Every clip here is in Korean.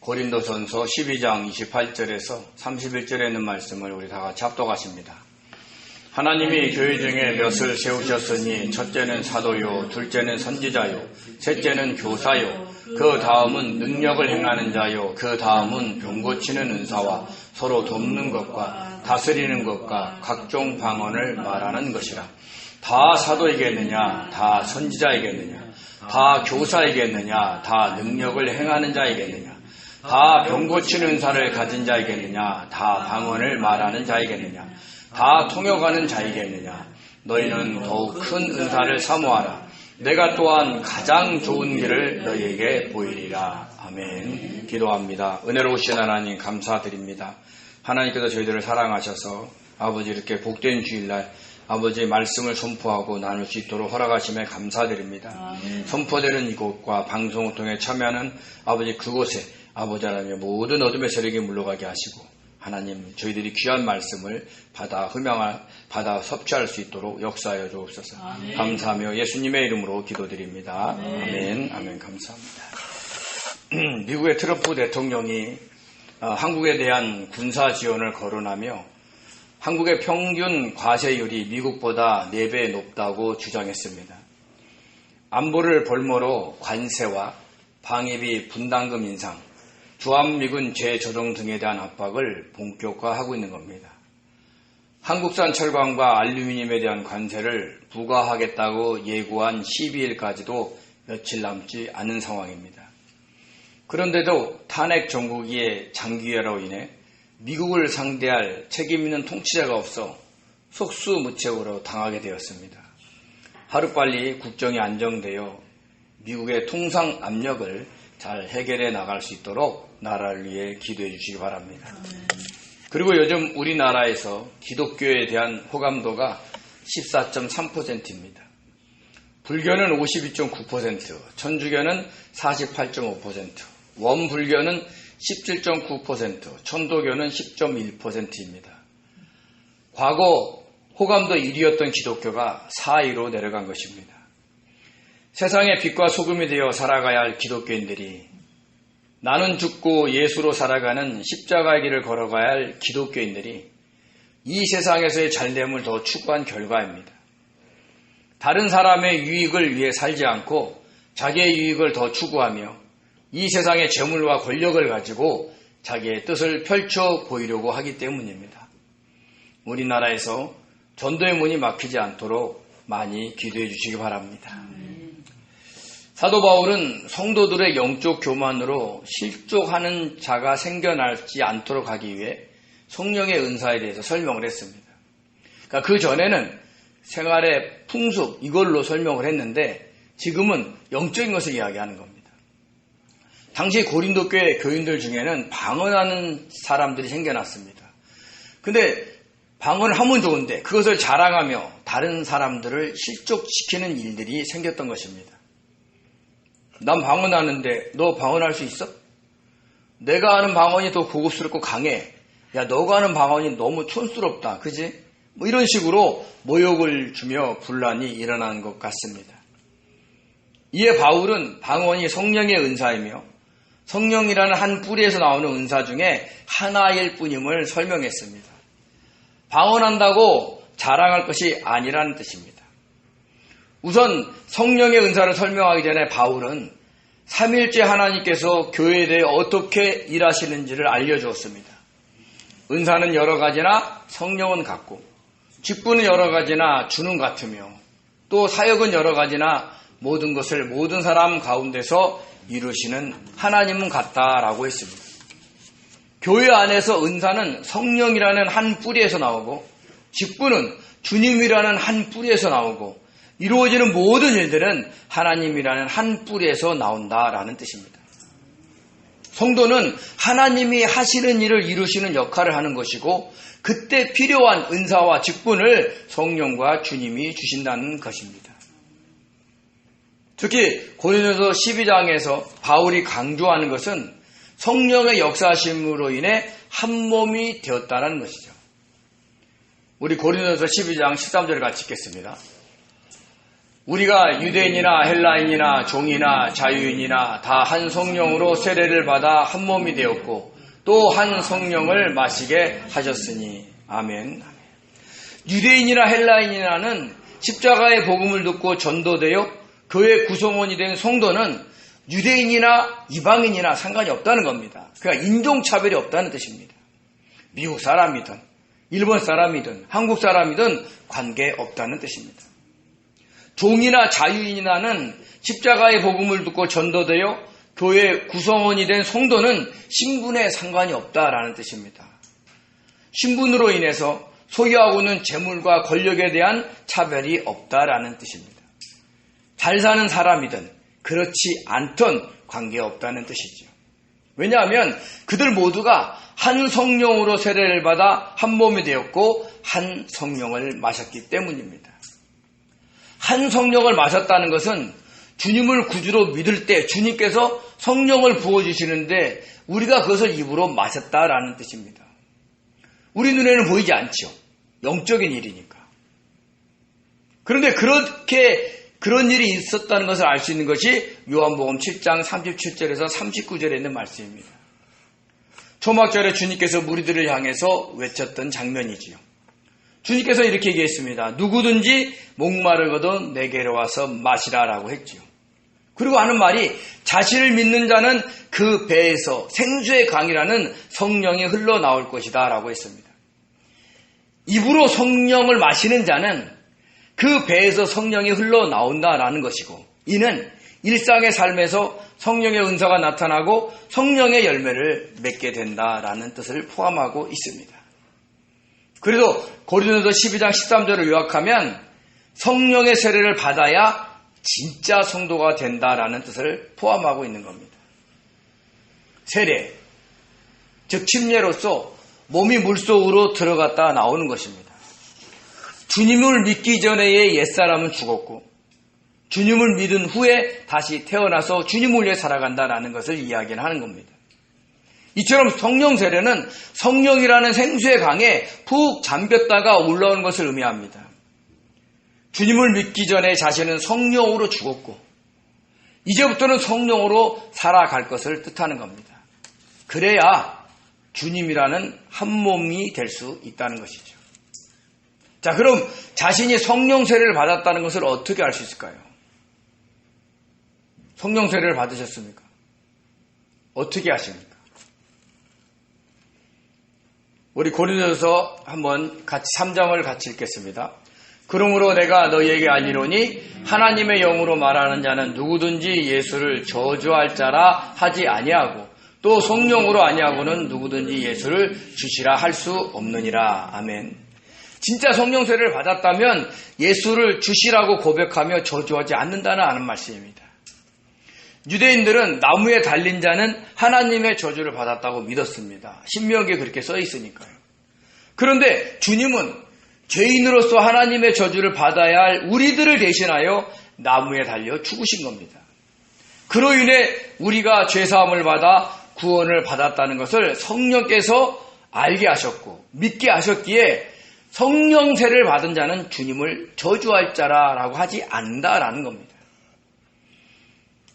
고린도전서 12장 28절에서 31절에 있는 말씀을 우리 다 같이 합독하십니다. 하나님이 교회 중에 몇을 세우셨으니 첫째는 사도요, 둘째는 선지자요, 셋째는 교사요, 그 다음은 능력을 행하는 자요, 그 다음은 병 고치는 은사와 서로 돕는 것과 다스리는 것과 각종 방언을 말하는 것이라. 다 사도이겠느냐, 다 선지자이겠느냐, 다 교사이겠느냐, 다 능력을 행하는 자이겠느냐, 다 병 고치는 은사를 가진 자이겠느냐, 다 방언을 말하는 자이겠느냐, 다 통역하는 자이겠느냐. 너희는 더욱 큰 은사를 사모하라. 내가 또한 가장 좋은 길을 너희에게 보이리라. 아멘. 기도합니다. 은혜로우신 하나님 감사드립니다. 하나님께서 저희들을 사랑하셔서 아버지 이렇게 복된 주일날 아버지의 말씀을 선포하고 나눌 수 있도록 허락하심에 감사드립니다. 선포되는 이곳과 방송을 통해 참여하는 아버지 그곳에 아버지 하나님 모든 어둠의 세력이 물러가게 하시고 하나님 저희들이 귀한 말씀을 받아 섭취할 수 있도록 역사하여 주옵소서. 아멘. 감사하며 예수님의 이름으로 기도드립니다. 아멘. 아멘. 감사합니다. 미국의 트럼프 대통령이 한국에 대한 군사 지원을 거론하며 한국의 평균 과세율이 미국보다 4배 높다고 주장했습니다. 안보를 볼모로 관세와 방위비 분담금 인상, 주한미군 재조정 등에 대한 압박을 본격화하고 있는 겁니다. 한국산 철강과 알루미늄에 대한 관세를 부과하겠다고 예고한 12일까지도 며칠 남지 않은 상황입니다. 그런데도 탄핵 정국기의 장기화로 인해 미국을 상대할 책임 있는 통치자가 없어 속수무책으로 당하게 되었습니다. 하루빨리 국정이 안정되어 미국의 통상 압력을 잘 해결해 나갈 수 있도록 나라를 위해 기도해 주시기 바랍니다. 그리고 요즘 우리나라에서 기독교에 대한 호감도가 14.3%입니다. 불교는 52.9%, 천주교는 48.5%, 원불교는 17.9%, 천도교는 10.1%입니다. 과거 호감도 1위였던 기독교가 4위로 내려간 것입니다. 세상의 빛과 소금이 되어 살아가야 할 기독교인들이 나는 죽고 예수로 살아가는 십자가의 길을 걸어가야 할 기독교인들이 이 세상에서의 잘됨을 더 추구한 결과입니다. 다른 사람의 유익을 위해 살지 않고 자기의 유익을 더 추구하며 이 세상의 재물과 권력을 가지고 자기의 뜻을 펼쳐 보이려고 하기 때문입니다. 우리나라에서 전도의 문이 막히지 않도록 많이 기도해 주시기 바랍니다. 사도 바울은 성도들의 영적 교만으로 실족하는 자가 생겨나지 않도록 하기 위해 성령의 은사에 대해서 설명을 했습니다. 그러니까 그 전에는 생활의 풍습 이걸로 설명을 했는데 지금은 영적인 것을 이야기하는 겁니다. 당시 고린도 교회 교인들 중에는 방언하는 사람들이 생겨났습니다. 근데 방언을 하면 좋은데 그것을 자랑하며 다른 사람들을 실족시키는 일들이 생겼던 것입니다. 난 방언하는데 너 방언할 수 있어? 내가 하는 방언이 더 고급스럽고 강해. 야, 너가 하는 방언이 너무 촌스럽다. 그지? 뭐 이런 식으로 모욕을 주며 분란이 일어나는 것 같습니다. 이에 바울은 방언이 성령의 은사이며 성령이라는 한 뿌리에서 나오는 은사 중에 하나일 뿐임을 설명했습니다. 방언한다고 자랑할 것이 아니라는 뜻입니다. 우선 성령의 은사를 설명하기 전에 바울은 삼일째 하나님께서 교회에 대해 어떻게 일하시는지를 알려주었습니다. 은사는 여러 가지나 성령은 같고 직분은 여러 가지나 주는 같으며 또 사역은 여러 가지나 모든 것을 모든 사람 가운데서 이루시는 하나님은 같다라고 했습니다. 교회 안에서 은사는 성령이라는 한 뿌리에서 나오고 직분은 주님이라는 한 뿌리에서 나오고 이루어지는 모든 일들은 하나님이라는 한 뿌리에서 나온다라는 뜻입니다. 성도는 하나님이 하시는 일을 이루시는 역할을 하는 것이고 그때 필요한 은사와 직분을 성령과 주님이 주신다는 것입니다. 특히 고린도서 12장에서 바울이 강조하는 것은 성령의 역사하심으로 인해 한 몸이 되었다는 것이죠. 우리 고린도서 12장 13절을 같이 읽겠습니다. 우리가 유대인이나 헬라인이나 종이나 자유인이나 다 한 성령으로 세례를 받아 한 몸이 되었고 또 한 성령을 마시게 하셨으니. 아멘. 유대인이나 헬라인이라는 십자가의 복음을 듣고 전도되어 교회 구성원이 된 성도는 유대인이나 이방인이나 상관이 없다는 겁니다. 그러니까 인종차별이 없다는 뜻입니다. 미국 사람이든 일본 사람이든 한국 사람이든 관계없다는 뜻입니다. 종이나 자유인이라는 십자가의 복음을 듣고 전도되어 교회 구성원이 된 성도는 신분에 상관이 없다라는 뜻입니다. 신분으로 인해서 소유하고 있는 재물과 권력에 대한 차별이 없다라는 뜻입니다. 잘 사는 사람이든 그렇지 않든 관계없다는 뜻이죠. 왜냐하면 그들 모두가 한 성령으로 세례를 받아 한 몸이 되었고 한 성령을 마셨기 때문입니다. 한 성령을 마셨다는 것은 주님을 구주로 믿을 때 주님께서 성령을 부어주시는데 우리가 그것을 입으로 마셨다라는 뜻입니다. 우리 눈에는 보이지 않죠. 영적인 일이니까. 그런데 그런 일이 있었다는 것을 알 수 있는 것이 요한복음 7장 37절에서 39절에 있는 말씀입니다. 초막절에 주님께서 무리들을 향해서 외쳤던 장면이지요. 주님께서 이렇게 얘기했습니다. 누구든지 목마르거든 내게로 와서 마시라라고 했지요. 그리고 하는 말이 자신을 믿는 자는 그 배에서 생수의 강이라는 성령이 흘러나올 것이다 라고 했습니다. 입으로 성령을 마시는 자는 그 배에서 성령이 흘러나온다라는 것이고 이는 일상의 삶에서 성령의 은사가 나타나고 성령의 열매를 맺게 된다라는 뜻을 포함하고 있습니다. 그래도 고린도서 12장 13절을 요약하면 성령의 세례를 받아야 진짜 성도가 된다라는 뜻을 포함하고 있는 겁니다. 세례, 즉 침례로서 몸이 물속으로 들어갔다 나오는 것입니다. 주님을 믿기 전에의 옛사람은 죽었고 주님을 믿은 후에 다시 태어나서 주님을 위해 살아간다라는 것을 이야기하는 겁니다. 이처럼 성령 세례는 성령이라는 생수의 강에 푹 잠겼다가 올라오는 것을 의미합니다. 주님을 믿기 전에 자신은 성령으로 죽었고 이제부터는 성령으로 살아갈 것을 뜻하는 겁니다. 그래야 주님이라는 한 몸이 될 수 있다는 것이죠. 자, 그럼 자신이 성령 세례를 받았다는 것을 어떻게 알 수 있을까요? 성령 세례를 받으셨습니까? 어떻게 아십니까? 우리 고린도서 한번 같이 3장을 같이 읽겠습니다. 그러므로 내가 너희에게 알리노니 하나님의 영으로 말하는 자는 누구든지 예수를 저주할 자라 하지 아니하고 또 성령으로 아니하고는 누구든지 예수를 주시라 할 수 없느니라. 아멘. 진짜 성령 세례를 받았다면 예수를 주시라고 고백하며 저주하지 않는다는 말씀입니다. 유대인들은 나무에 달린 자는 하나님의 저주를 받았다고 믿었습니다. 신명기에 그렇게 써 있으니까요. 그런데 주님은 죄인으로서 하나님의 저주를 받아야 할 우리들을 대신하여 나무에 달려 죽으신 겁니다. 그로 인해 우리가 죄사함을 받아 구원을 받았다는 것을 성령께서 알게 하셨고 믿게 하셨기에 성령 세례를 받은 자는 주님을 저주할 자라고 하지 않는다라는 겁니다.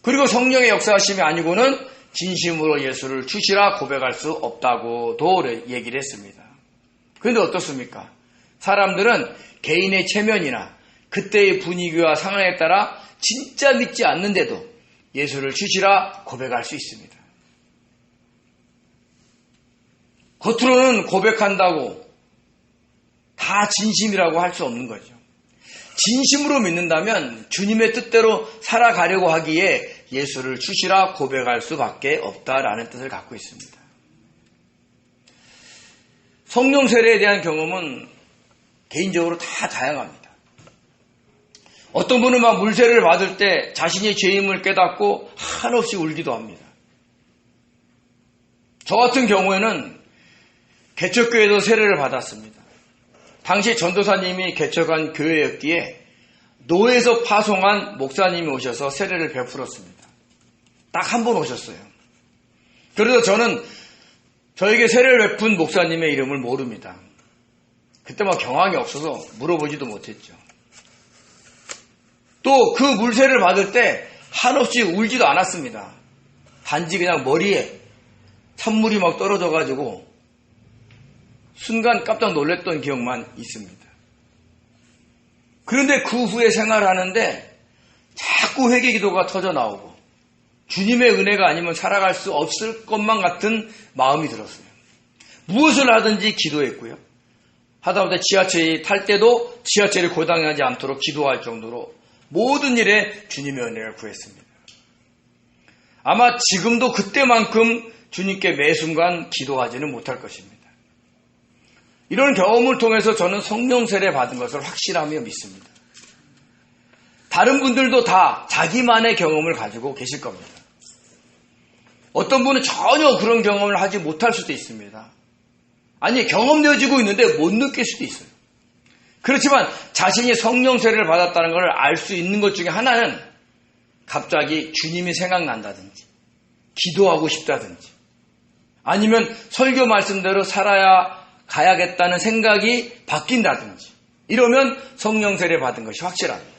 그리고 성령의 역사하심이 아니고는 진심으로 예수를 주시라 고백할 수 없다고도 얘기를 했습니다. 그런데 어떻습니까? 사람들은 개인의 체면이나 그때의 분위기와 상황에 따라 진짜 믿지 않는데도 예수를 주시라 고백할 수 있습니다. 겉으로는 고백한다고 다 진심이라고 할 수 없는 거죠. 진심으로 믿는다면 주님의 뜻대로 살아가려고 하기에 예수를 주시라 고백할 수밖에 없다라는 뜻을 갖고 있습니다. 성령 세례에 대한 경험은 개인적으로 다 다양합니다. 어떤 분은 막 물세례를 받을 때 자신이 죄임을 깨닫고 한없이 울기도 합니다. 저 같은 경우에는 개척교회에서 세례를 받았습니다. 당시 전도사님이 개척한 교회였기에 노에서 파송한 목사님이 오셔서 세례를 베풀었습니다. 딱 한 번 오셨어요. 그래서 저는 저에게 세례를 베푼 목사님의 이름을 모릅니다. 그때 막 경황이 없어서 물어보지도 못했죠. 또 그 물세를 받을 때 한없이 울지도 않았습니다. 단지 그냥 머리에 찬물이 막 떨어져가지고 순간 깜짝 놀랐던 기억만 있습니다. 그런데 그 후에 생활하는데 자꾸 회개기도가 터져 나오고 주님의 은혜가 아니면 살아갈 수 없을 것만 같은 마음이 들었어요. 무엇을 하든지 기도했고요. 하다못해 지하철이 탈 때도 지하철이 고장나지 않도록 기도할 정도로 모든 일에 주님의 은혜를 구했습니다. 아마 지금도 그때만큼 주님께 매 순간 기도하지는 못할 것입니다. 이런 경험을 통해서 저는 성령 세례 받은 것을 확실하며 믿습니다. 다른 분들도 다 자기만의 경험을 가지고 계실 겁니다. 어떤 분은 전혀 그런 경험을 하지 못할 수도 있습니다. 아니, 경험되어지고 있는데 못 느낄 수도 있어요. 그렇지만 자신이 성령 세례를 받았다는 것을 알 수 있는 것 중에 하나는 갑자기 주님이 생각난다든지 기도하고 싶다든지 아니면 설교 말씀대로 살아야 가야겠다는 생각이 바뀐다든지 이러면 성령 세례 받은 것이 확실합니다.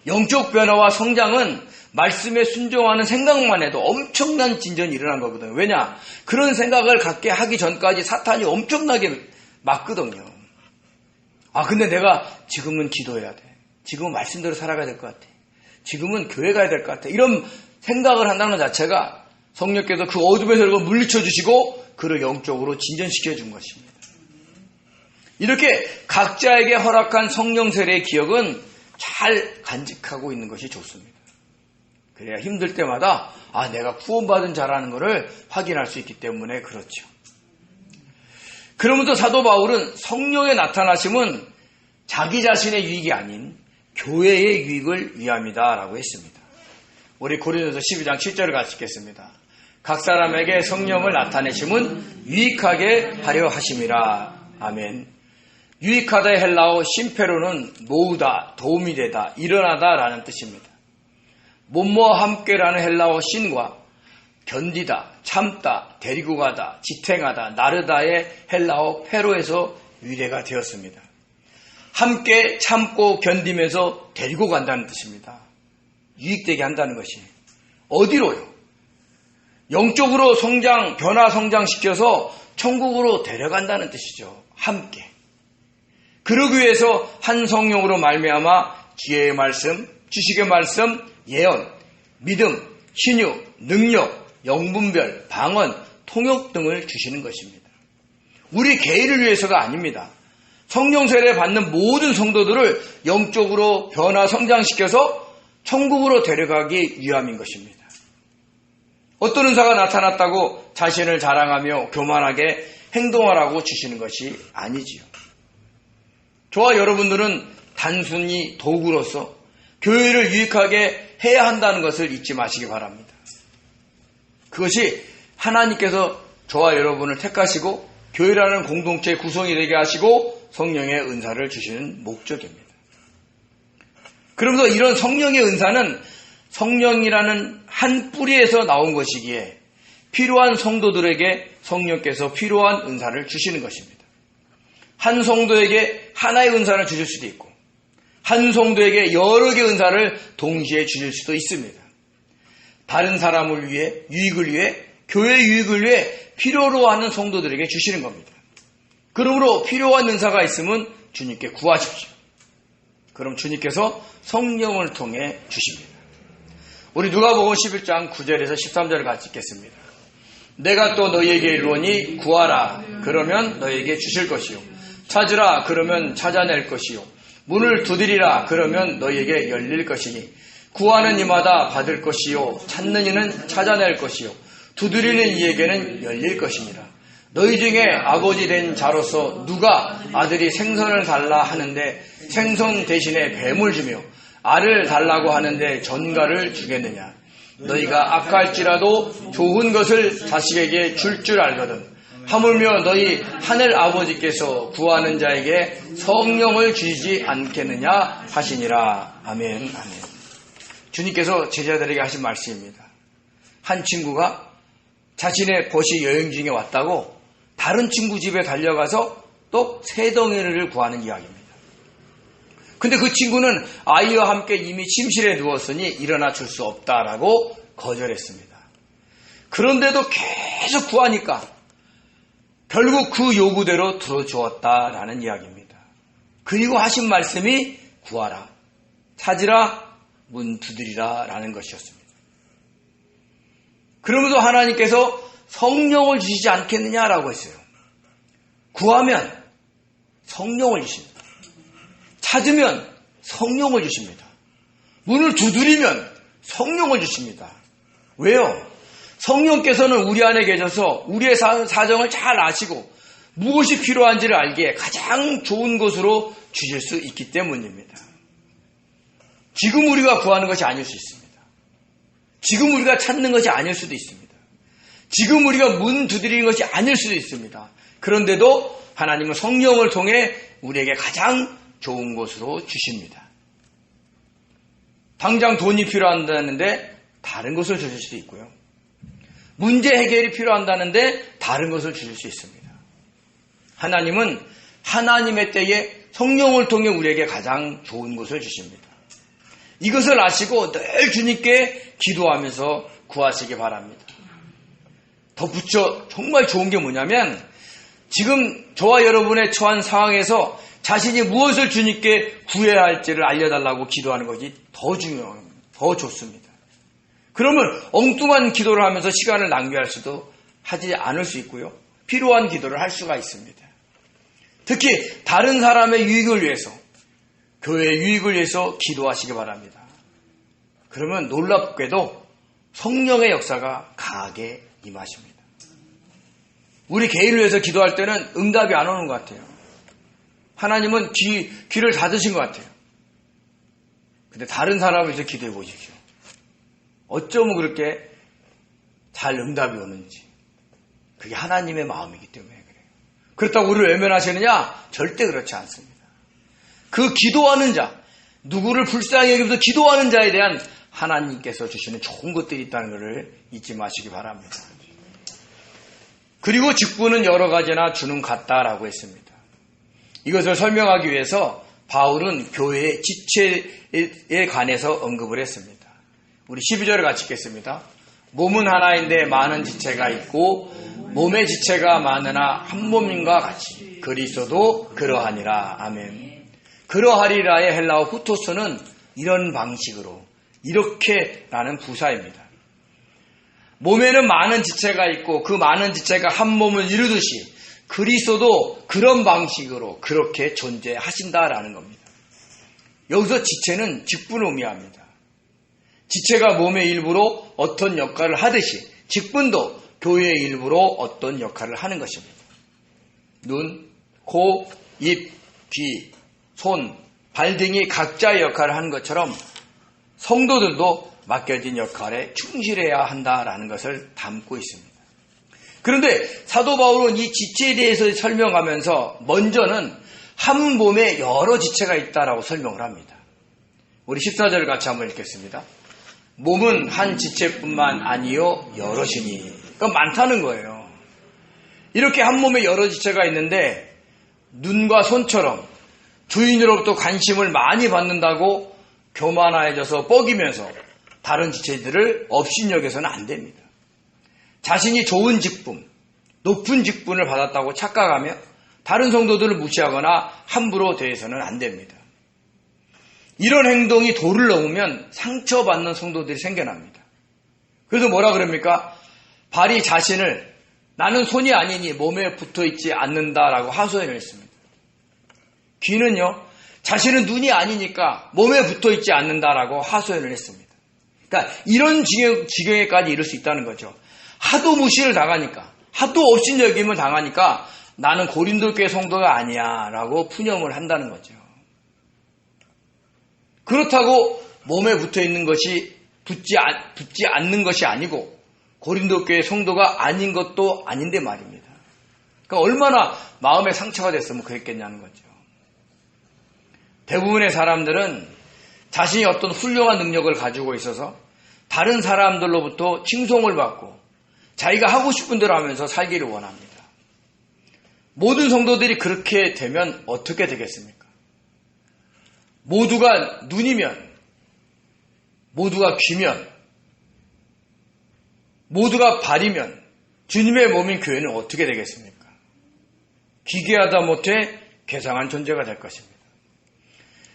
영적 변화와 성장은 말씀에 순종하는 생각만 해도 엄청난 진전이 일어난 거거든요. 왜냐? 그런 생각을 갖게 하기 전까지 사탄이 엄청나게 막거든요. 근데 내가 지금은 기도해야 돼. 지금은 말씀대로 살아가야 될 것 같아. 지금은 교회 가야 될 것 같아. 이런 생각을 한다는 것 자체가 성령께서 그 어둠에서 물리쳐 주시고 그를 영적으로 진전시켜 준 것입니다. 이렇게 각자에게 허락한 성령 세례의 기억은 잘 간직하고 있는 것이 좋습니다. 그래야 힘들 때마다 내가 구원받은 자라는 것을 확인할 수 있기 때문에 그렇죠. 그러면서 사도 바울은 성령의 나타나심은 자기 자신의 유익이 아닌 교회의 유익을 위함이다라고 했습니다. 우리 고린도서 12장 7절을 같이 읽겠습니다. 각 사람에게 성령을 나타내심은 유익하게 하려 하심이라. 아멘. 유익하다의 헬라어 심페로는 모으다, 도움이 되다, 일어나다라는 뜻입니다. 뭐뭐와 함께라는 헬라어 신과 견디다, 참다, 데리고 가다, 지탱하다, 나르다의 헬라어 페로에서 유래가 되었습니다. 함께 참고 견디면서 데리고 간다는 뜻입니다. 유익되게 한다는 것이 어디로요? 영적으로 성장, 변화 성장시켜서 천국으로 데려간다는 뜻이죠. 함께. 그러기 위해서 한 성령으로 말미암아 지혜의 말씀, 지식의 말씀, 예언, 믿음, 신유, 능력, 영분별, 방언, 통역 등을 주시는 것입니다. 우리 개인을 위해서가 아닙니다. 성령 세례 받는 모든 성도들을 영적으로 변화 성장시켜서 천국으로 데려가기 위함인 것입니다. 어떤 은사가 나타났다고 자신을 자랑하며 교만하게 행동하라고 주시는 것이 아니지요. 저와 여러분들은 단순히 도구로서 교회를 유익하게 해야 한다는 것을 잊지 마시기 바랍니다. 그것이 하나님께서 저와 여러분을 택하시고 교회라는 공동체의 구성이 되게 하시고 성령의 은사를 주시는 목적입니다. 그러면서 이런 성령의 은사는 성령이라는 한 뿌리에서 나온 것이기에 필요한 성도들에게 성령께서 필요한 은사를 주시는 것입니다. 한 성도에게 하나의 은사를 주실 수도 있고 한 성도에게 여러 개의 은사를 동시에 주실 수도 있습니다. 다른 사람을 위해, 유익을 위해, 교회 유익을 위해 필요로 하는 성도들에게 주시는 겁니다. 그러므로 필요한 은사가 있으면 주님께 구하십시오. 그럼 주님께서 성령을 통해 주십니다. 우리 누가복음 11장 9절에서 13절을 같이 읽겠습니다. 내가 또 너희에게 이르노니 구하라 그러면 너희에게 주실 것이요 찾으라 그러면 찾아낼 것이요 문을 두드리라 그러면 너희에게 열릴 것이니 구하는 이마다 받을 것이요 찾는 이는 찾아낼 것이요 두드리는 이에게는 열릴 것이니라. 너희 중에 아버지 된 자로서 누가 아들이 생선을 달라 하는데 생선 대신에 뱀을 주며 알을 달라고 하는데 전갈을 주겠느냐. 너희가 악할지라도 좋은 것을 자식에게 줄 줄 알거든. 하물며 너희 하늘 아버지께서 구하는 자에게 성령을 주시지 않겠느냐 하시니라. 아멘. 아멘. 주님께서 제자들에게 하신 말씀입니다. 한 친구가 자신의 벗이 여행 중에 왔다고 다른 친구 집에 달려가서 또 새 덩어리를 구하는 이야기입니다. 근데 그 친구는 아이와 함께 이미 침실에 누웠으니 일어나 줄 수 없다라고 거절했습니다. 그런데도 계속 구하니까 결국 그 요구대로 들어주었다라는 이야기입니다. 그리고 하신 말씀이 구하라, 찾으라, 문 두드리라 라는 것이었습니다. 그러면서 하나님께서 성령을 주시지 않겠느냐라고 했어요. 구하면 성령을 주십니다. 찾으면 성령을 주십니다. 문을 두드리면 성령을 주십니다. 왜요? 성령께서는 우리 안에 계셔서 우리의 사정을 잘 아시고 무엇이 필요한지를 알기에 가장 좋은 것으로 주실 수 있기 때문입니다. 지금 우리가 구하는 것이 아닐 수 있습니다. 지금 우리가 찾는 것이 아닐 수도 있습니다. 지금 우리가 문 두드리는 것이 아닐 수도 있습니다. 그런데도 하나님은 성령을 통해 우리에게 가장 좋은 곳으로 주십니다. 당장 돈이 필요한다는데 다른 것을 주실 수도 있고요. 문제 해결이 필요한다는데 다른 것을 주실 수 있습니다. 하나님은 하나님의 때에 성령을 통해 우리에게 가장 좋은 것을 주십니다. 이것을 아시고 늘 주님께 기도하면서 구하시기 바랍니다. 덧붙여 정말 좋은 게 뭐냐면 지금 저와 여러분의 처한 상황에서 자신이 무엇을 주님께 구해야 할지를 알려달라고 기도하는 것이 더 중요합니다. 더 좋습니다. 그러면 엉뚱한 기도를 하면서 시간을 낭비할 수도 하지 않을 수 있고요. 필요한 기도를 할 수가 있습니다. 특히 다른 사람의 유익을 위해서, 교회의 유익을 위해서 기도하시기 바랍니다. 그러면 놀랍게도 성령의 역사가 강하게 임하십니다. 우리 개인을 위해서 기도할 때는 응답이 안 오는 것 같아요. 하나님은 귀를 닫으신 것 같아요. 근데 다른 사람을 위해서 기도해 보십시오. 어쩌면 그렇게 잘 응답이 오는지. 그게 하나님의 마음이기 때문에 그래요. 그렇다고 우리를 외면하시느냐? 절대 그렇지 않습니다. 그 기도하는 자, 누구를 불쌍히 여기면서 기도하는 자에 대한 하나님께서 주시는 좋은 것들이 있다는 것을 잊지 마시기 바랍니다. 그리고 직분은 여러 가지나 주는 같다라고 했습니다. 이것을 설명하기 위해서 바울은 교회의 지체에 관해서 언급을 했습니다. 우리 12절을 같이 읽겠습니다. 몸은 하나인데 많은 지체가 있고 몸의 지체가 많으나 한 몸인과 같이 그리스도도 그러하니라. 아멘. 그러하리라의 헬라어 후토스는 이런 방식으로 이렇게라는 부사입니다. 몸에는 많은 지체가 있고 그 많은 지체가 한 몸을 이루듯이 그리스도도 그런 방식으로 그렇게 존재하신다라는 겁니다. 여기서 지체는 직분을 의미합니다. 지체가 몸의 일부로 어떤 역할을 하듯이 직분도 교회의 일부로 어떤 역할을 하는 것입니다. 눈, 코, 입, 귀, 손, 발 등이 각자의 역할을 하는 것처럼 성도들도 맡겨진 역할에 충실해야 한다라는 것을 담고 있습니다. 그런데 사도 바울은 이 지체에 대해서 설명하면서 먼저는 한 몸에 여러 지체가 있다라고 설명을 합니다. 우리 14절을 같이 한번 읽겠습니다. 몸은 한 지체뿐만 아니요 여럿이니. 그러니까 많다는 거예요. 이렇게 한 몸에 여러 지체가 있는데 눈과 손처럼 주인으로부터 관심을 많이 받는다고 교만해져서 뻐기면서 다른 지체들을 업신여겨서는 안 됩니다. 자신이 좋은 직분, 높은 직분을 받았다고 착각하며 다른 성도들을 무시하거나 함부로 대해서는 안 됩니다. 이런 행동이 도를 넘으면 상처받는 성도들이 생겨납니다. 그래서 뭐라 그럽니까? 발이 자신을 나는 손이 아니니 몸에 붙어있지 않는다라고 하소연을 했습니다. 귀는요, 자신은 눈이 아니니까 몸에 붙어있지 않는다라고 하소연을 했습니다. 그러니까 이런 지경에까지 이를 수 있다는 거죠. 하도 무시를 당하니까, 하도 업신여김을 당하니까 나는 고린도 교회 성도가 아니야 라고 푸념을 한다는 거죠. 그렇다고 몸에 붙어있는 것이 붙지 않는 것이 아니고 고린도 교회 성도가 아닌 것도 아닌데 말입니다. 그러니까 얼마나 마음에 상처가 됐으면 그랬겠냐는 거죠. 대부분의 사람들은 자신이 어떤 훌륭한 능력을 가지고 있어서 다른 사람들로부터 칭송을 받고 자기가 하고 싶은 대로 하면서 살기를 원합니다. 모든 성도들이 그렇게 되면 어떻게 되겠습니까? 모두가 눈이면, 모두가 귀면, 모두가 발이면 주님의 몸인 교회는 어떻게 되겠습니까? 기괴하다 못해 괴상한 존재가 될 것입니다.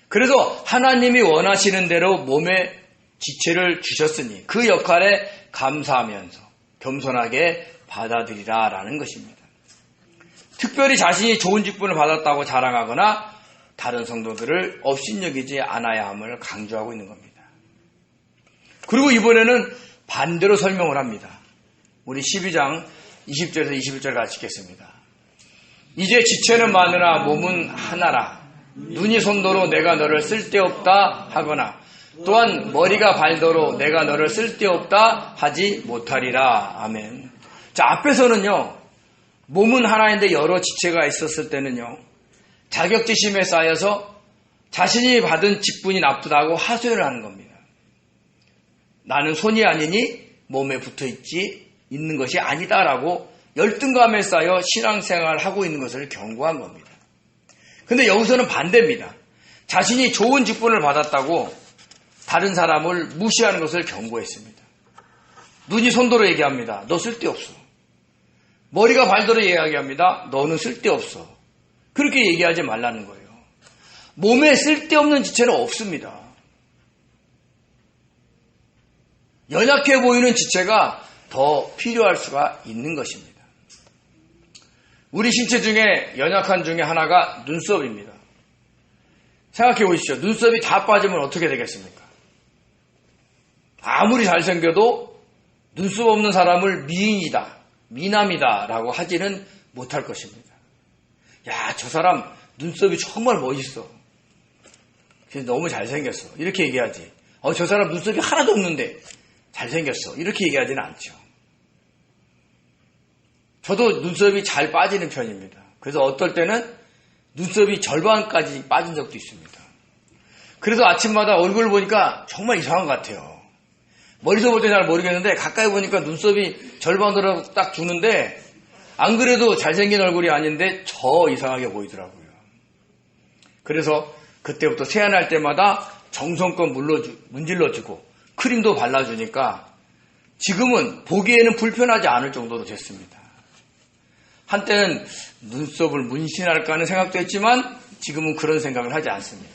그래서 하나님이 원하시는 대로 몸에 지체를 주셨으니 그 역할에 감사하면서 겸손하게 받아들이라라는 것입니다. 특별히 자신이 좋은 직분을 받았다고 자랑하거나 다른 성도들을 업신여기지 않아야 함을 강조하고 있는 겁니다. 그리고 이번에는 반대로 설명을 합니다. 우리 12장 20절에서 21절 같이 읽겠습니다. 이제 지체는 많으나 몸은 하나라. 눈이 손도로 내가 너를 쓸데없다 하거나 또한 머리가 발도로 내가 너를 쓸데없다 하지 못하리라. 아멘. 자, 앞에서는요, 몸은 하나인데 여러 지체가 있었을 때는요, 자격지심에 쌓여서 자신이 받은 직분이 나쁘다고 하소연을 하는 겁니다. 나는 손이 아니니 몸에 붙어 있는 것이 아니다라고 열등감에 쌓여 신앙생활을 하고 있는 것을 경고한 겁니다. 근데 여기서는 반대입니다. 자신이 좋은 직분을 받았다고 다른 사람을 무시하는 것을 경고했습니다. 눈이 손도로 얘기합니다. 너 쓸데없어. 머리가 발도로 이야기합니다. 너는 쓸데없어. 그렇게 얘기하지 말라는 거예요. 몸에 쓸데없는 지체는 없습니다. 연약해 보이는 지체가 더 필요할 수가 있는 것입니다. 우리 신체 중에 연약한 중에 하나가 눈썹입니다. 생각해 보십시오. 눈썹이 다 빠지면 어떻게 되겠습니까? 아무리 잘생겨도 눈썹 없는 사람을 미인이다, 미남이다 라고 하지는 못할 것입니다. 야, 저 사람 눈썹이 정말 멋있어. 너무 잘생겼어. 이렇게 얘기하지. 저 사람 눈썹이 하나도 없는데 잘생겼어. 이렇게 얘기하지는 않죠. 저도 눈썹이 잘 빠지는 편입니다. 그래서 어떨 때는 눈썹이 절반까지 빠진 적도 있습니다. 그래서 아침마다 얼굴을 보니까 정말 이상한 것 같아요. 멀리서 볼 때 잘 모르겠는데 가까이 보니까 눈썹이 절반으로 딱 주는데 안 그래도 잘생긴 얼굴이 아닌데 저 이상하게 보이더라고요. 그래서 그때부터 세안할 때마다 정성껏 문질러주고 크림도 발라주니까 지금은 보기에는 불편하지 않을 정도로 됐습니다. 한때는 눈썹을 문신할까 하는 생각도 했지만 지금은 그런 생각을 하지 않습니다.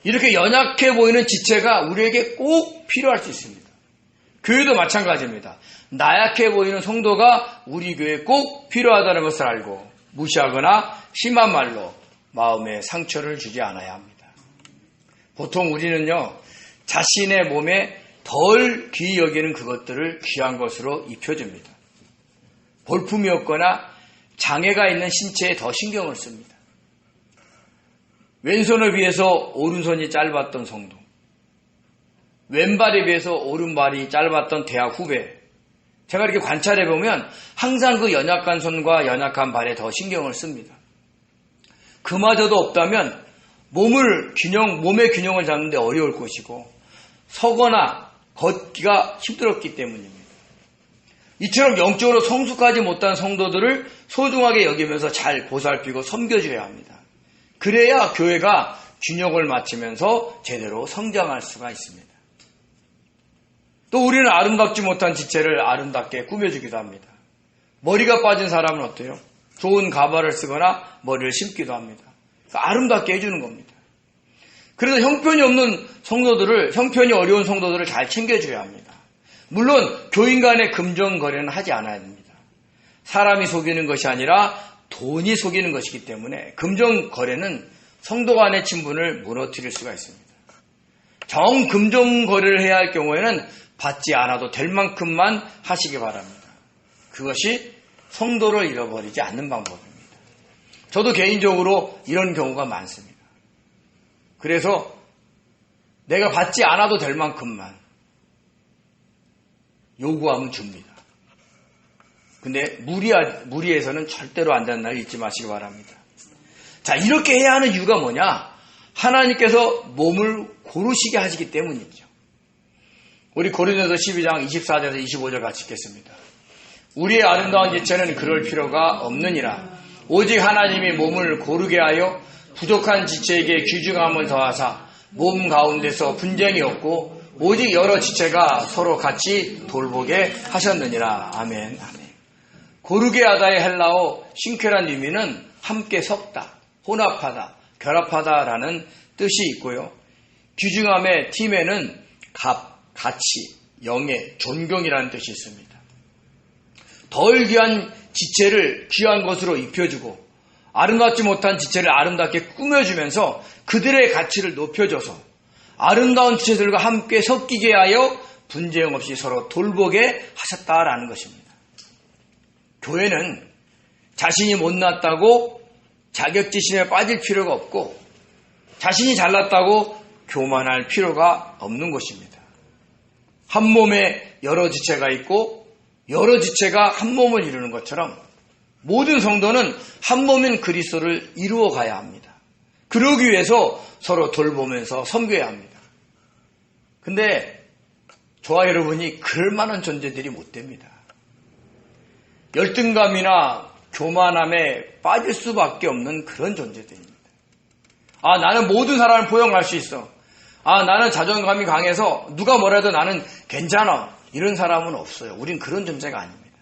이렇게 연약해 보이는 지체가 우리에게 꼭 필요할 수 있습니다. 교회도 마찬가지입니다. 나약해 보이는 성도가 우리 교회에 꼭 필요하다는 것을 알고 무시하거나 심한 말로 마음에 상처를 주지 않아야 합니다. 보통 우리는요, 자신의 몸에 덜 귀히 여기는 그것들을 귀한 것으로 입혀줍니다. 볼품이 없거나 장애가 있는 신체에 더 신경을 씁니다. 왼손에 비해서 오른손이 짧았던 성도, 왼발에 비해서 오른발이 짧았던 대학 후배, 제가 이렇게 관찰해 보면 항상 그 연약한 손과 연약한 발에 더 신경을 씁니다. 그마저도 없다면 몸의 균형을 잡는데 어려울 것이고 서거나 걷기가 힘들었기 때문입니다. 이처럼 영적으로 성숙하지 못한 성도들을 소중하게 여기면서 잘 보살피고 섬겨줘야 합니다. 그래야 교회가 균형을 맞추면서 제대로 성장할 수가 있습니다. 또 우리는 아름답지 못한 지체를 아름답게 꾸며주기도 합니다. 머리가 빠진 사람은 어때요? 좋은 가발을 쓰거나 머리를 심기도 합니다. 아름답게 해주는 겁니다. 그래서 형편이 어려운 성도들을 잘 챙겨줘야 합니다. 물론 교인 간의 금전거래는 하지 않아야 됩니다. 사람이 속이는 것이 아니라 돈이 속이는 것이기 때문에 금전거래는 성도 간의 친분을 무너뜨릴 수가 있습니다. 금전거래를 해야 할 경우에는 받지 않아도 될 만큼만 하시기 바랍니다. 그것이 성도를 잃어버리지 않는 방법입니다. 저도 개인적으로 이런 경우가 많습니다. 그래서 내가 받지 않아도 될 만큼만 요구하면 줍니다. 근데 무리해서는 절대로 안 되는 날 잊지 마시기 바랍니다. 자, 이렇게 해야 하는 이유가 뭐냐? 하나님께서 몸을 고르시게 하시기 때문이죠. 우리 고린도서 12장 24절에서 25절 같이 읽겠습니다. 우리의 아름다운 지체는 그럴 필요가 없느니라. 오직 하나님이 몸을 고르게 하여 부족한 지체에게 귀중함을 더하사 몸 가운데서 분쟁이 없고 오직 여러 지체가 서로 같이 돌보게 하셨느니라. 아멘. 아멘. 고르게하다의 헬라어 싱케란 의미는 함께 섞다, 혼합하다, 결합하다라는 뜻이 있고요. 귀중함의 팀에는 가치, 영예, 존경이라는 뜻이 있습니다. 덜 귀한 지체를 귀한 것으로 입혀주고 아름답지 못한 지체를 아름답게 꾸며주면서 그들의 가치를 높여줘서 아름다운 지체들과 함께 섞이게 하여 분쟁 없이 서로 돌보게 하셨다라는 것입니다. 교회는 자신이 못났다고 자격지심에 빠질 필요가 없고 자신이 잘났다고 교만할 필요가 없는 것입니다. 한 몸에 여러 지체가 있고 여러 지체가 한 몸을 이루는 것처럼 모든 성도는 한 몸인 그리스도를 이루어 가야 합니다. 그러기 위해서 서로 돌보면서 섬겨야 합니다. 근데 저와 여러분이 그럴 만한 존재들이 못 됩니다. 열등감이나 교만함에 빠질 수밖에 없는 그런 존재들입니다. 나는 모든 사람을 포용할 수 있어. 나는 자존감이 강해서 누가 뭐라도 나는 괜찮아. 이런 사람은 없어요. 우린 그런 존재가 아닙니다.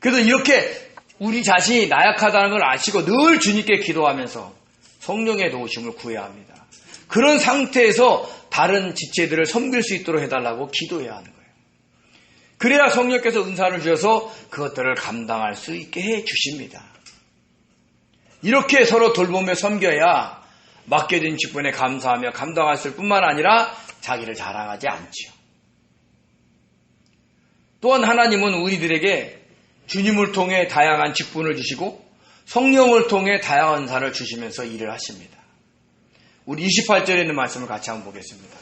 그래서 이렇게 우리 자신이 나약하다는 걸 아시고 늘 주님께 기도하면서 성령의 도우심을 구해야 합니다. 그런 상태에서 다른 지체들을 섬길 수 있도록 해달라고 기도해야 하는 거예요. 그래야 성령께서 은사를 주셔서 그것들을 감당할 수 있게 해 주십니다. 이렇게 서로 돌보며 섬겨야 맡겨진 직분에 감사하며 감당했을 뿐만 아니라 자기를 자랑하지 않지요. 또한 하나님은 우리들에게 주님을 통해 다양한 직분을 주시고 성령을 통해 다양한 은사를 주시면서 일을 하십니다. 우리 28절에 있는 말씀을 같이 한번 보겠습니다.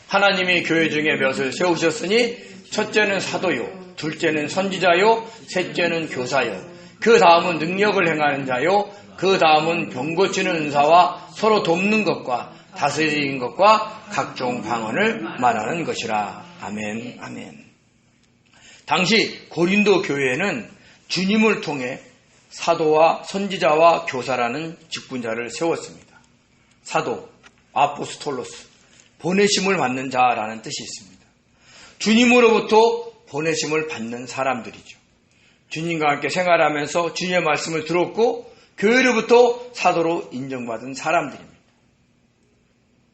하나님이 교회 중에 몇을 세우셨으니 첫째는 사도요, 둘째는 선지자요, 셋째는 교사요, 그 다음은 능력을 행하는 자요, 그 다음은 병 고치는 은사와 서로 돕는 것과 다스리는 것과 각종 방언을 말하는 것이라. 아멘, 아멘. 당시 고린도 교회에는 주님을 통해 사도와 선지자와 교사라는 직분자를 세웠습니다. 사도, 아포스톨로스, 보내심을 받는 자라는 뜻이 있습니다. 주님으로부터 보내심을 받는 사람들이죠. 주님과 함께 생활하면서 주님의 말씀을 들었고 교회로부터 사도로 인정받은 사람들입니다.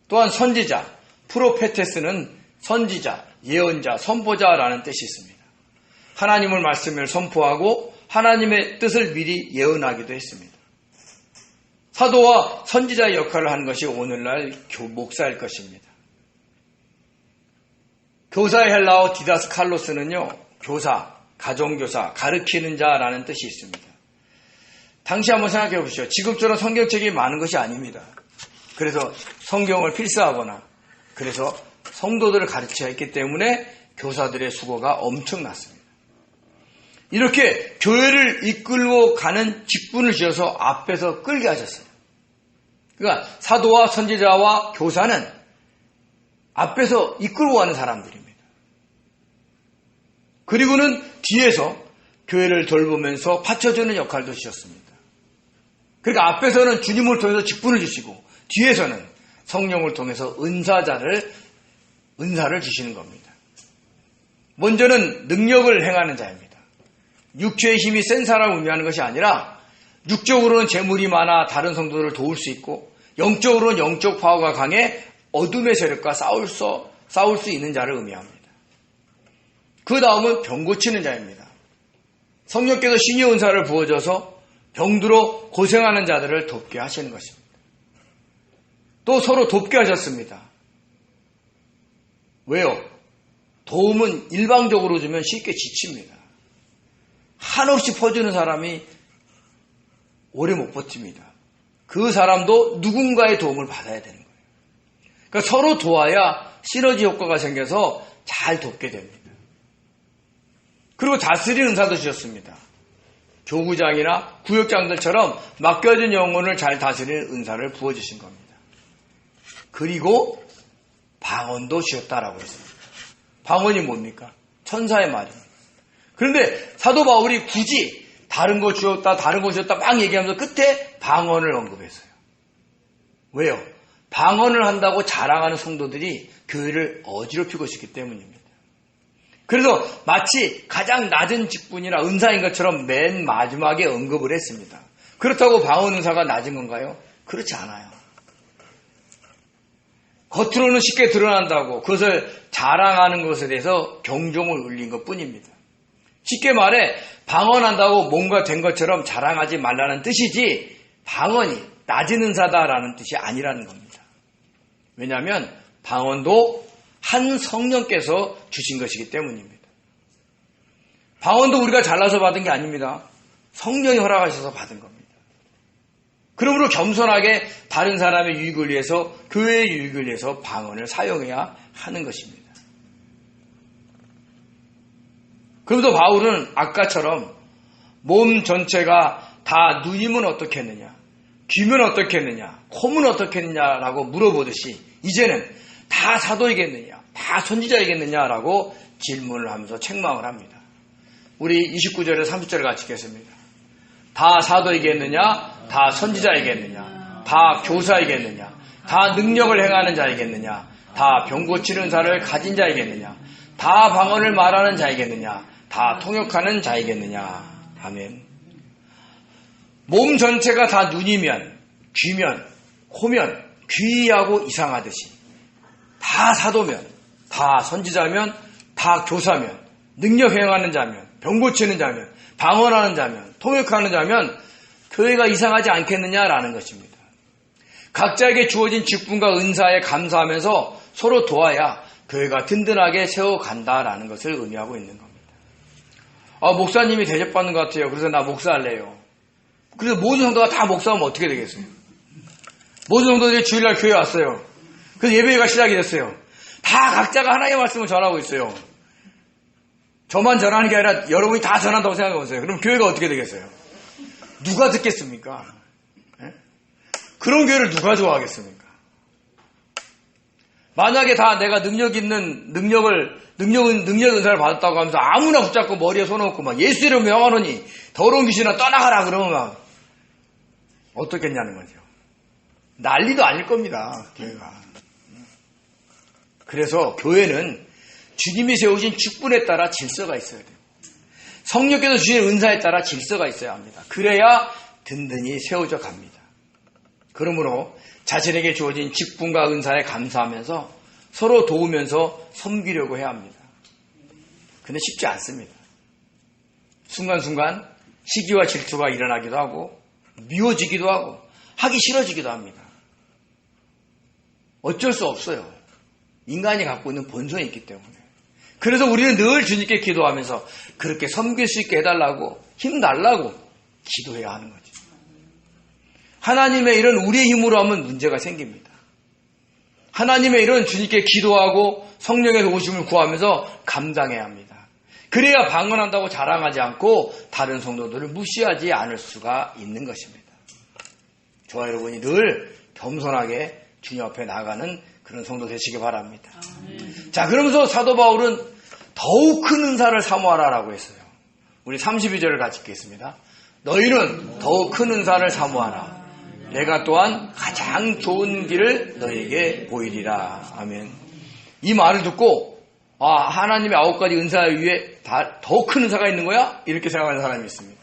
또한 선지자, 프로페테스는 선지자, 예언자, 선포자라는 뜻이 있습니다. 하나님의 말씀을 선포하고 하나님의 뜻을 미리 예언하기도 했습니다. 사도와 선지자의 역할을 하는 것이 오늘날 목사일 것입니다. 교사의 헬라어 디다스칼로스는요, 교사, 가정교사, 가르치는 자라는 뜻이 있습니다. 당시 한번 생각해 보십시오. 지금처럼 성경책이 많은 것이 아닙니다. 그래서 성경을 필사하거나 그래서 성도들을 가르쳐야 했기 때문에 교사들의 수고가 엄청났습니다. 이렇게 교회를 이끌고 가는 직분을 주셔서 앞에서 끌게 하셨어요. 그러니까 사도와 선지자와 교사는 앞에서 이끌고 가는 사람들입니다. 그리고는 뒤에서 교회를 돌보면서 받쳐주는 역할도 주셨습니다. 그러니까 앞에서는 주님을 통해서 직분을 주시고 뒤에서는 성령을 통해서 은사를 주시는 겁니다. 먼저는 능력을 행하는 자입니다. 육체의 힘이 센 사람을 의미하는 것이 아니라 육적으로는 재물이 많아 다른 성도들을 도울 수 있고 영적으로는 영적 파워가 강해 어둠의 세력과 싸울 수 있는 자를 의미합니다. 그 다음은 병 고치는 자입니다. 성령께서 신의 은사를 부어줘서 병들어 고생하는 자들을 돕게 하시는 것입니다. 또 서로 돕게 하셨습니다. 왜요? 도움은 일방적으로 주면 쉽게 지칩니다. 한없이 퍼주는 사람이 오래 못 버팁니다. 그 사람도 누군가의 도움을 받아야 되는 거예요. 그러니까 서로 도와야 시너지 효과가 생겨서 잘 돕게 됩니다. 그리고 다스리는 은사도 주셨습니다. 교구장이나 구역장들처럼 맡겨진 영혼을 잘 다스리는 은사를 부어주신 겁니다. 그리고 방언도 주셨다라고 했습니다. 방언이 뭡니까? 천사의 말입니다. 그런데 사도 바울이 굳이 다른 거 주었다 막 얘기하면서 끝에 방언을 언급했어요. 왜요? 방언을 한다고 자랑하는 성도들이 교회를 어지럽히고 있기 때문입니다. 그래서 마치 가장 낮은 직분이나 은사인 것처럼 맨 마지막에 언급을 했습니다. 그렇다고 방언 은사가 낮은 건가요? 그렇지 않아요. 겉으로는 쉽게 드러난다고 그것을 자랑하는 것에 대해서 경종을 울린 것뿐입니다. 쉽게 말해 방언한다고 뭔가 된 것처럼 자랑하지 말라는 뜻이지 방언이 낮은 은사다라는 뜻이 아니라는 겁니다. 왜냐하면 방언도 한 성령께서 주신 것이기 때문입니다. 방언도 우리가 잘나서 받은 게 아닙니다. 성령이 허락하셔서 받은 겁니다. 그러므로 겸손하게 다른 사람의 유익을 위해서, 교회의 유익을 위해서 방언을 사용해야 하는 것입니다. 그런데 바울은 아까처럼 몸 전체가 다 눈이면 어떻겠느냐, 귀면 어떻겠느냐, 코면 어떻겠느냐라고 물어보듯이 이제는 다 사도이겠느냐, 다 선지자이겠느냐라고 질문을 하면서 책망을 합니다. 우리 29절에 30절을 같이 읽겠습니다. 다 사도이겠느냐, 다 선지자이겠느냐, 다 교사이겠느냐, 다 능력을 행하는 자이겠느냐, 다 병 고치는 자를 가진 자이겠느냐, 다 방언을 말하는 자이겠느냐, 다 통역하는 자이겠느냐. 아멘. 몸 전체가 다 눈이면, 귀면, 코면, 귀하고 이상하듯이 다 사도면, 다 선지자면, 다 교사면, 능력 행하는 자면, 병 고치는 자면, 방언하는 자면, 통역하는 자면 교회가 이상하지 않겠느냐라는 것입니다. 각자에게 주어진 직분과 은사에 감사하면서 서로 도와야 교회가 든든하게 세워간다라는 것을 의미하고 있는 겁니다. 목사님이 대접받는 것 같아요. 그래서 나 목사할래요. 그래서 모든 성도가 다 목사하면 어떻게 되겠어요? 모든 성도들이 주일날 교회에 왔어요. 그래서 예배가 시작이 됐어요. 다 각자가 하나님의 말씀을 전하고 있어요. 저만 전하는 게 아니라 여러분이 다 전한다고 생각해 보세요. 그럼 교회가 어떻게 되겠어요? 누가 듣겠습니까? 네? 그런 교회를 누가 좋아하겠습니까? 만약에 다 내가 능력 은사를 받았다고 하면서 아무나 붙잡고 머리에 손놓고 막 예수 이름 명하노니 더러운 귀신아 떠나가라 그러면 막 어떻겠냐는 거죠. 난리도 아닐 겁니다. 교회가. 그래서 교회는 주님이 세우신 직분에 따라 질서가 있어야 돼요. 성령께서 주신 은사에 따라 질서가 있어야 합니다. 그래야 든든히 세워져 갑니다. 그러므로 자신에게 주어진 직분과 은사에 감사하면서 서로 도우면서 섬기려고 해야 합니다. 근데 쉽지 않습니다. 순간순간 시기와 질투가 일어나기도 하고 미워지기도 하고 하기 싫어지기도 합니다. 어쩔 수 없어요. 인간이 갖고 있는 본성이 있기 때문에. 그래서 우리는 늘 주님께 기도하면서 그렇게 섬길 수 있게 해달라고 힘달라고 기도해야 하는 거죠. 하나님의 일은 우리의 힘으로 하면 문제가 생깁니다. 하나님의 일은 주님께 기도하고 성령의 도우심을 구하면서 감당해야 합니다. 그래야 방언한다고 자랑하지 않고 다른 성도들을 무시하지 않을 수가 있는 것입니다. 저와 여러분이 늘 겸손하게 주님 앞에 나가는 그런 성도 되시기 바랍니다. 자, 그러면서 사도 바울은 더욱 큰 은사를 사모하라라고 했어요. 우리 32절을 같이 읽겠습니다. 너희는 더욱 큰 은사를 사모하라. 내가 또한 가장 좋은 길을 너희에게 보이리라. 아멘. 이 말을 듣고 하나님의 9가지 은사 위에 더 큰 은사가 있는 거야? 이렇게 생각하는 사람이 있습니다.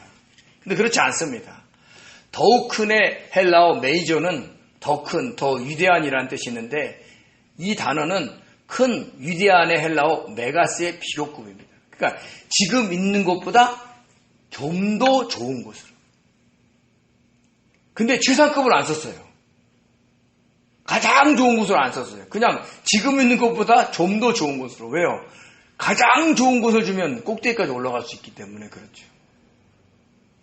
근데 그렇지 않습니다. 더욱 큰의 헬라어 메이저는 더 큰, 더 위대한이라는 뜻이 있는데 이 단어는 큰, 위대한의 헬라어 메가스의 비교급입니다. 그러니까 지금 있는 것보다 좀 더 좋은 곳으로. 근데 최상급을 안 썼어요. 가장 좋은 곳을 안 썼어요. 그냥 지금 있는 것보다 좀 더 좋은 곳으로. 왜요? 가장 좋은 곳을 주면 꼭대기까지 올라갈 수 있기 때문에 그렇죠.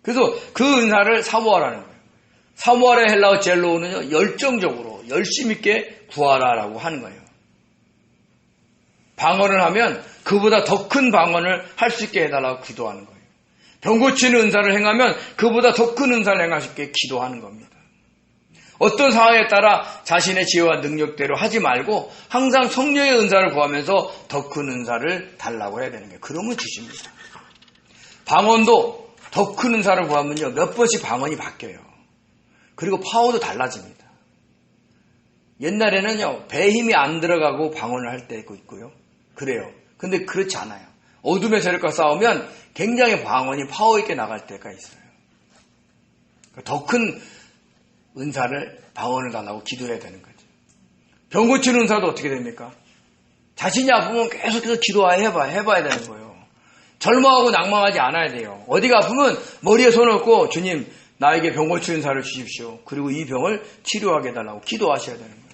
그래서 그 은사를 사모하라는 거예요. 사모하라 헬라어 젤로우는요, 열정적으로 열심히 있게 구하라라고 하는 거예요. 방언을 하면 그보다 더 큰 방언을 할 수 있게 해달라고 기도하는 거예요. 병 고치는 은사를 행하면 그보다 더 큰 은사를 행할 수 있게 기도하는 겁니다. 어떤 상황에 따라 자신의 지혜와 능력대로 하지 말고 항상 성령의 은사를 구하면서 더 큰 은사를 달라고 해야 되는 거예요. 그러면 주십니다. 방언도 더 큰 은사를 구하면요, 몇 번씩 방언이 바뀌어요. 그리고 파워도 달라집니다. 옛날에는요, 배에 힘이 안 들어가고 방언을 할 때도 있고요. 그래요. 근데 그렇지 않아요. 어둠의 세력과 싸우면 굉장히 방언이 파워 있게 나갈 때가 있어요. 더 큰 은사를 방언을 달라고 기도해야 되는 거죠. 병 고치는 은사도 어떻게 됩니까? 자신이 아프면 계속해서 해봐야 되는 거예요. 절망하고 낭망하지 않아야 돼요. 어디가 아프면 머리에 손을 얹고 주님 나에게 병 고치는 은사를 주십시오. 그리고 이 병을 치료하게 해달라고 기도하셔야 되는 거예요.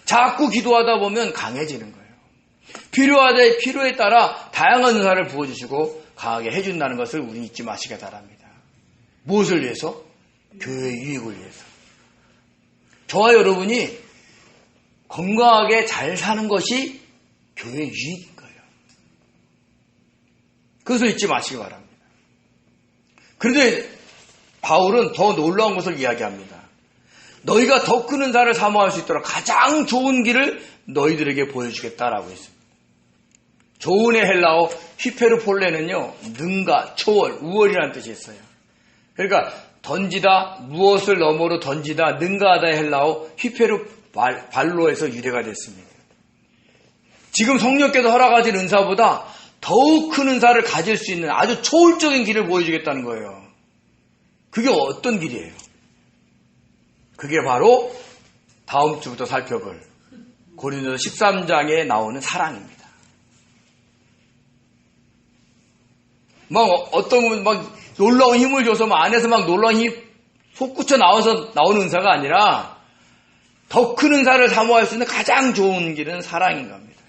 자꾸 기도하다 보면 강해지는 거예요. 필요에 따라 다양한 은사를 부어주시고 강하게 해준다는 것을 우리 잊지 마시기 바랍니다. 무엇을 위해서? 교회의 유익을 위해서. 저와 여러분이 건강하게 잘 사는 것이 교회의 유익인 거예요. 그것을 잊지 마시기 바랍니다. 그런데 바울은 더 놀라운 것을 이야기합니다. 너희가 더 큰 은사를 사모할 수 있도록 가장 좋은 길을 너희들에게 보여주겠다라고 했습니다. 좋은의 헬라어 휘페르폴레는요, 능가, 초월, 우월이라는 뜻이 있어요. 그러니까 던지다, 무엇을 너머로 던지다, 능가하다의 헬라어 휘페르발로에서 유래가 됐습니다. 지금 성령께서 허락하신 은사보다 더욱 큰 은사를 가질 수 있는 아주 초월적인 길을 보여주겠다는 거예요. 그게 어떤 길이에요? 그게 바로 다음 주부터 살펴볼 고린도서 13장에 나오는 사랑입니다. 어떤 분 놀라운 힘을 줘서 안에서 놀라운 힘이 솟구쳐 나와서 나오는 은사가 아니라 더 큰 은사를 사모할 수 있는 가장 좋은 길은 사랑인 겁니다.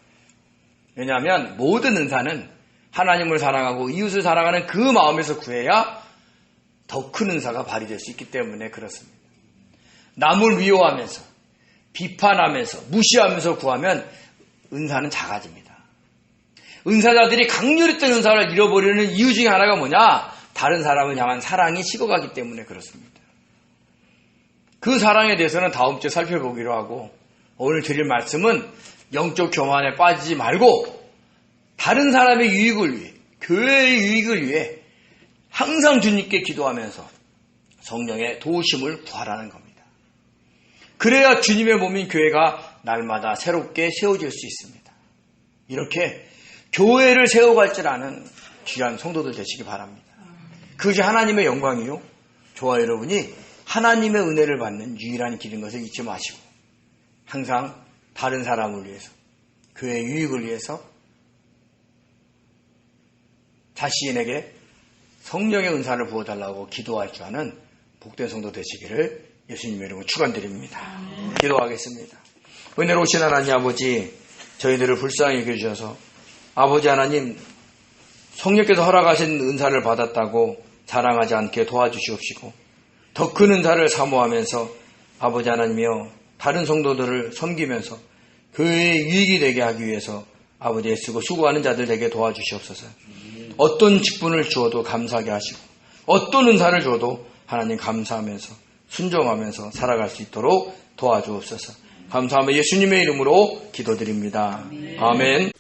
왜냐하면 모든 은사는 하나님을 사랑하고 이웃을 사랑하는 그 마음에서 구해야 더 큰 은사가 발휘될 수 있기 때문에 그렇습니다. 남을 미워하면서 비판하면서 무시하면서 구하면 은사는 작아집니다. 은사자들이 강렬했던 은사를 잃어버리는 이유 중에 하나가 뭐냐? 다른 사람을 향한 사랑이 식어가기 때문에 그렇습니다. 그 사랑에 대해서는 다음 주에 살펴보기로 하고 오늘 드릴 말씀은 영적 교만에 빠지지 말고 다른 사람의 유익을 위해, 교회의 유익을 위해 항상 주님께 기도하면서 성령의 도우심을 구하라는 겁니다. 그래야 주님의 몸인 교회가 날마다 새롭게 세워질 수 있습니다. 이렇게 교회를 세워갈 줄 아는 귀한 성도들 되시기 바랍니다. 그것이 하나님의 영광이요. 저와 여러분이 하나님의 은혜를 받는 유일한 길인 것을 잊지 마시고 항상 다른 사람을 위해서, 교회의 유익을 위해서 자신에게 성령의 은사를 부어달라고 기도할 줄 아는 복된 성도 되시기를 예수님의 이름으로 축원드립니다. 기도하겠습니다. 은혜로우신 하나님 아버지, 저희들을 불쌍히 여겨주셔서 아버지 하나님, 성령께서 허락하신 은사를 받았다고 자랑하지 않게 도와주시옵시고 더 큰 은사를 사모하면서 아버지 하나님이여 다른 성도들을 섬기면서 교회의 유익이 되게 하기 위해서 아버지 애쓰고 수고하는 자들 되게 도와주시옵소서. 어떤 직분을 주어도 감사하게 하시고 어떤 은사를 줘도 하나님 감사하면서 순종하면서 살아갈 수 있도록 도와주옵소서. 감사하며 예수님의 이름으로 기도드립니다. 아멘.